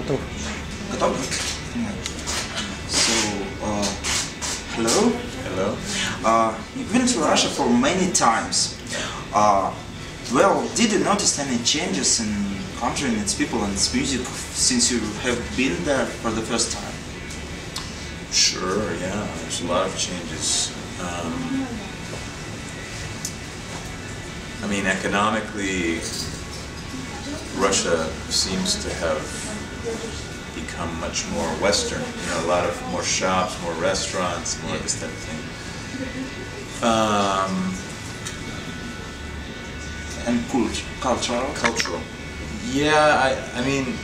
Готов. Готов? So, hello? Hello. You've been to Russia for many times. Well, did you notice any changes in country and its people and its music since you have been there for the first time? Sure, yeah, there's a lot of changes. I mean, economically, Russia seems to have become much more Western. You know, a lot of more shops, more restaurants, more of this type of thing. And cultural? Cultural. Yeah, I mean,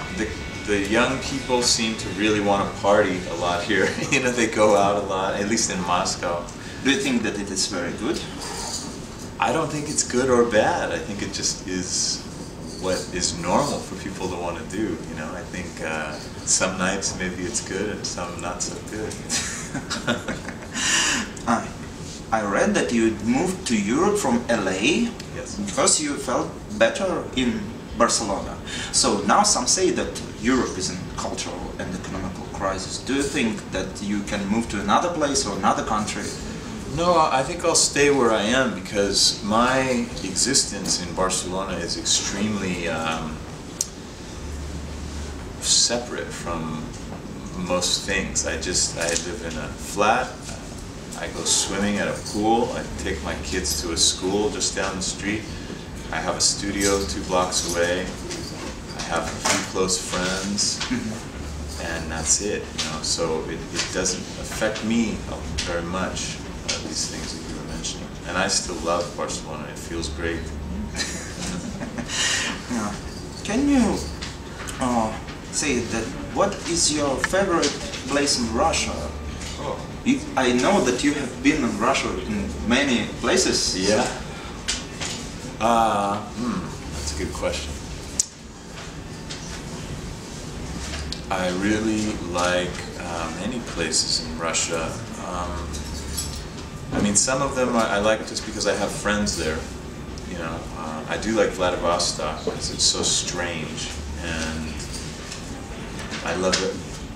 the young people seem to really want to party a lot here. You know, they go out a lot, at least in Moscow. Do you think that it is very good? I don't think it's good or bad. I think it just is what is normal for people to want to do. You know, I think some nights maybe it's good and some not so good. I read that you moved to Europe from LA. Yes. Because you felt better in Barcelona. So now some say that Europe is in cultural and economical crisis. Do you think that you can move to another place or another country? No, I think I'll stay where I am because my existence in Barcelona is extremely separate from most things. I live in a flat, I go swimming at a pool, I take my kids to a school just down the street, I have a studio 2 blocks away, I have a few close friends, and that's it, you know, so it doesn't affect me very much. These things that you were mentioning, and I still love Barcelona. It feels great. Can you say that what is your favorite place in Russia? Oh. I know that you have been in Russia in many places. Yeah. That's a good question. I really like many places in Russia. I mean, some of them I like just because I have friends there, you know. I do like Vladivostok because it's so strange, and I love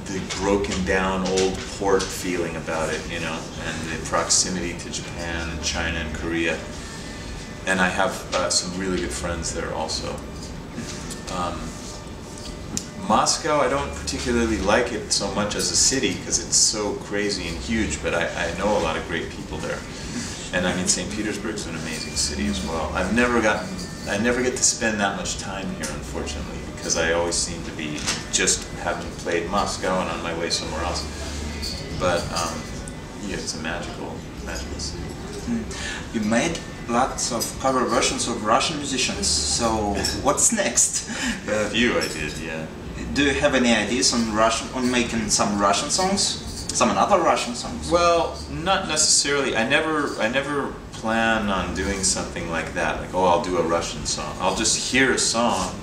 the broken down old port feeling about it, you know, and the proximity to Japan and China and Korea. And I have some really good friends there also. Moscow, I don't particularly like it so much as a city because it's so crazy and huge, but I know a lot of great people there. And I mean, St. Petersburg's an amazing city as well. I never get to spend that much time here, unfortunately, because I always seem to be just having played Moscow and on my way somewhere else. But yeah, it's a magical city. You made lots of cover versions of Russian musicians, so what's next? A few I did, yeah. Do you have any ideas on making some Russian songs? Some other Russian songs? Well, not necessarily. I never plan on doing something like that. Like, oh, I'll do a Russian song. I'll just hear a song,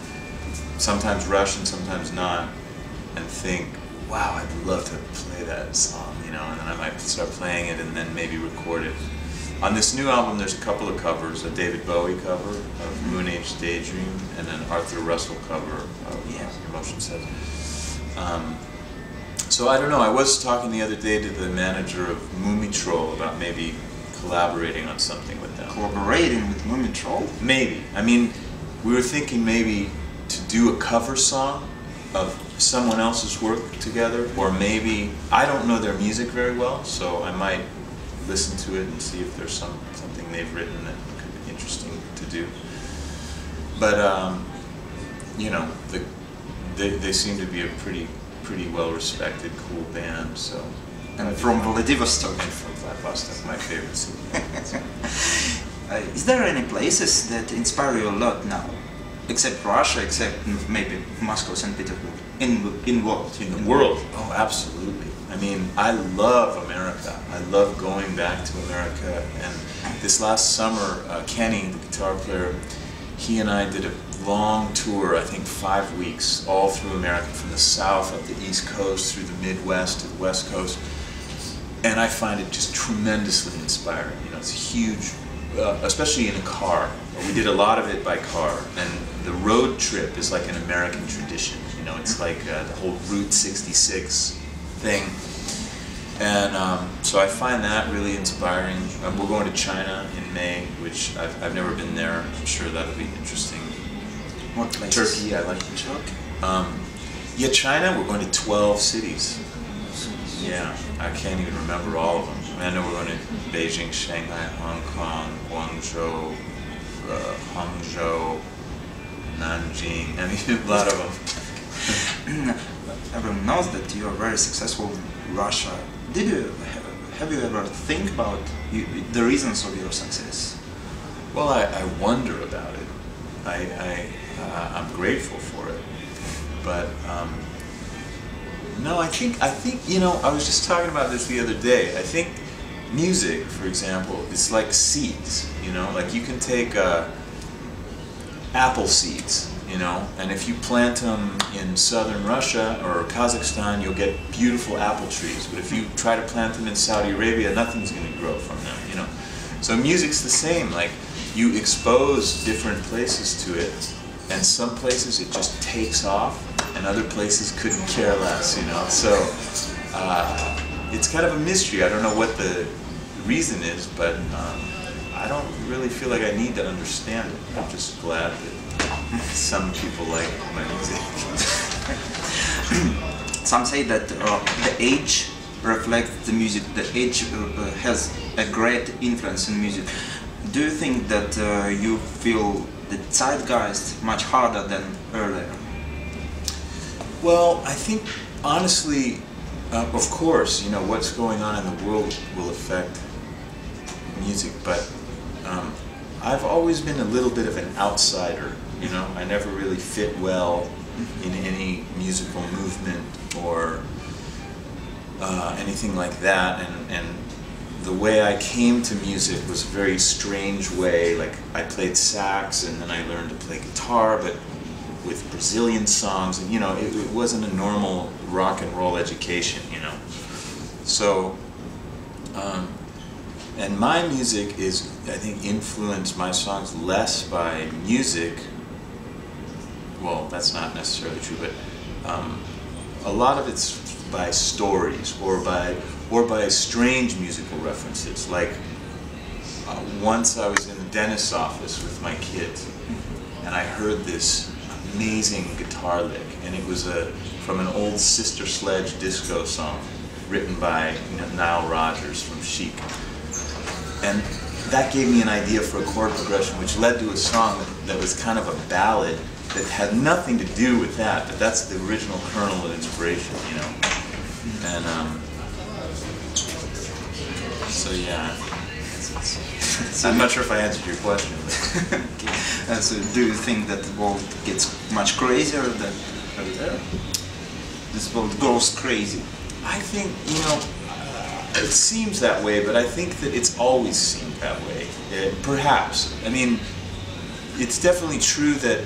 sometimes Russian, sometimes not, and think, wow, I'd love to play that song, you know, and then I might start playing it and then maybe record it. On this new album, there's a couple of covers, a David Bowie cover of Moon Age Daydream and an Arthur Russell cover of Your Motion Says. So I don't know, I was talking the other day to the manager of Moomy-Troll about maybe collaborating on something with them. Collaborating with Moomy-Troll? Maybe. I mean, we were thinking maybe to do a cover song of someone else's work together, or maybe, I don't know their music very well, so I might listen to it and see if there's something they've written that could be interesting to do. But you know, they seem to be a pretty well-respected, cool band. So. And from Vladivostok. And from Vladivostok, my favorite city. Is there any places that inspire you a lot now, except Russia, except maybe Moscow, St. Petersburg, in the world? Oh, absolutely. I mean, I love America. I love going back to America. And this last summer, Kenny, the guitar player, he and I did a long tour, I think 5 weeks, all through America, from the South up the East Coast, through the Midwest to the West Coast. And I find it just tremendously inspiring. You know, it's huge, especially in a car. We did a lot of it by car, and the road trip is like an American tradition. You it's like the whole Route 66 thing. And so I find that really inspiring. We're going to China in May, which I've never been there. I'm sure that'll be interesting. What places? Turkey, I like Turkey. Yeah, China, we're going to 12 cities. Yeah, I can't even remember all of them. I know we're going to Beijing, Shanghai, Hong Kong, Guangzhou, Hangzhou, Nanjing, I mean, a lot of them. Everyone knows that you are very successful in Russia. Have you ever think about the reasons of your success? Well, I wonder about it. I'm grateful for it, but no, I think I was just talking about this the other day. I think music, for example, is like seeds. Like you can take apple seeds, and if you plant them in southern Russia or Kazakhstan, you'll get beautiful apple trees. But if you try to plant them in Saudi Arabia, nothing's going to grow from them. So music's the same. Like you expose different places to it, and some places it just takes off, and other places couldn't care less. So it's kind of a mystery. I don't know what the reason is, but I don't really feel like I need to understand it. I'm just glad that some people like my music. Some say that the age reflects the music. The age has a great influence in music. Do you think that you feel the Zeitgeist much harder than earlier? Well, I think honestly, of course, what's going on in the world will affect music, but I've always been a little bit of an outsider. I never really fit well in any musical movement or anything like that, and the way I came to music was a very strange way. Like I played sax and then I learned to play guitar, but with Brazilian songs, and it wasn't a normal rock and roll education. So and my music is, I think, influenced my songs less by music. Well, that's not necessarily true, but a lot of it's by stories or by strange musical references. Like once I was in the dentist's office with my kids, and I heard this amazing guitar lick, and it was from an old Sister Sledge disco song written by Nile Rodgers from Chic. And that gave me an idea for a chord progression, which led to a song that was kind of a ballad that had nothing to do with that, but that's the original kernel of inspiration, And so yeah, I'm not sure if I answered your question. Okay. So do you think that the world gets much crazier than this world goes crazy? I think, it seems that way, but I think that it's always seemed that way. Perhaps. I mean, it's definitely true that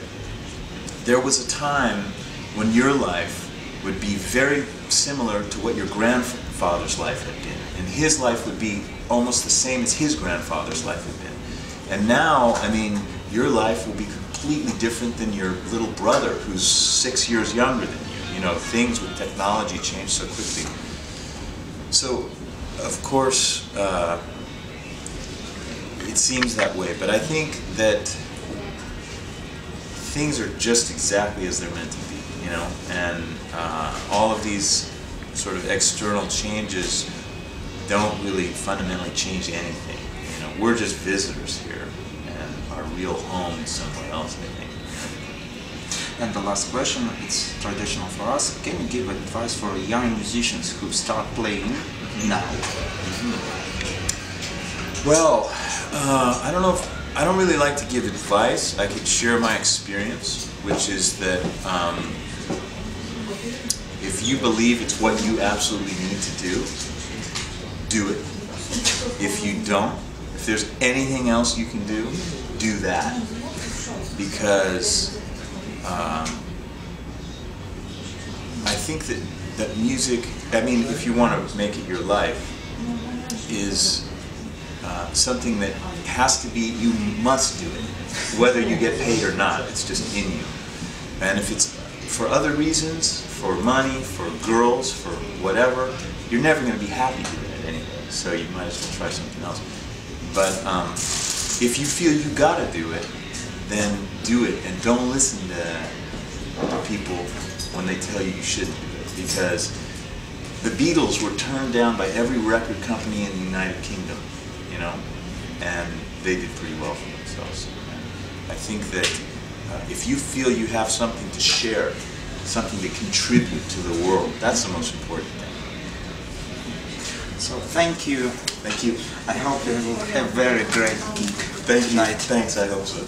there was a time when your life would be very similar to what your grandfather's life had been, and his life would be almost the same as his grandfather's life had been. And now, I mean, your life will be completely different than your little brother who's 6 years younger than you. Things with technology change so quickly. So, of course, it seems that way, but I think that things are just exactly as they're meant to be, and all of these sort of external changes don't really fundamentally change anything. We're just visitors here, and our real home is somewhere else, I think. And the last question, it's traditional for us. Can you give advice for young musicians who start playing now? Well, I don't know I don't really like to give advice. I could share my experience, which is that if you believe it's what you absolutely need to do it. If you don't, if there's anything else you can do that. Because I think that music, I mean, if you want to make it your life, is something that has to be, you must do it, whether you get paid or not. It's just in you. And if it's for other reasons, for money, for girls, for whatever, you're never going to be happy doing it anyway. So you might as well try something else. But if you feel you got to do it, then do it, and don't listen to people when they tell you you shouldn't do it, because the Beatles were turned down by every record company in the United Kingdom, you know, and they did pretty well for themselves. And I think that if you feel you have something to share, something to contribute to the world, that's the most important thing. So thank you. Thank you. I hope you will have a very great Thank you. night. Thanks, I hope so.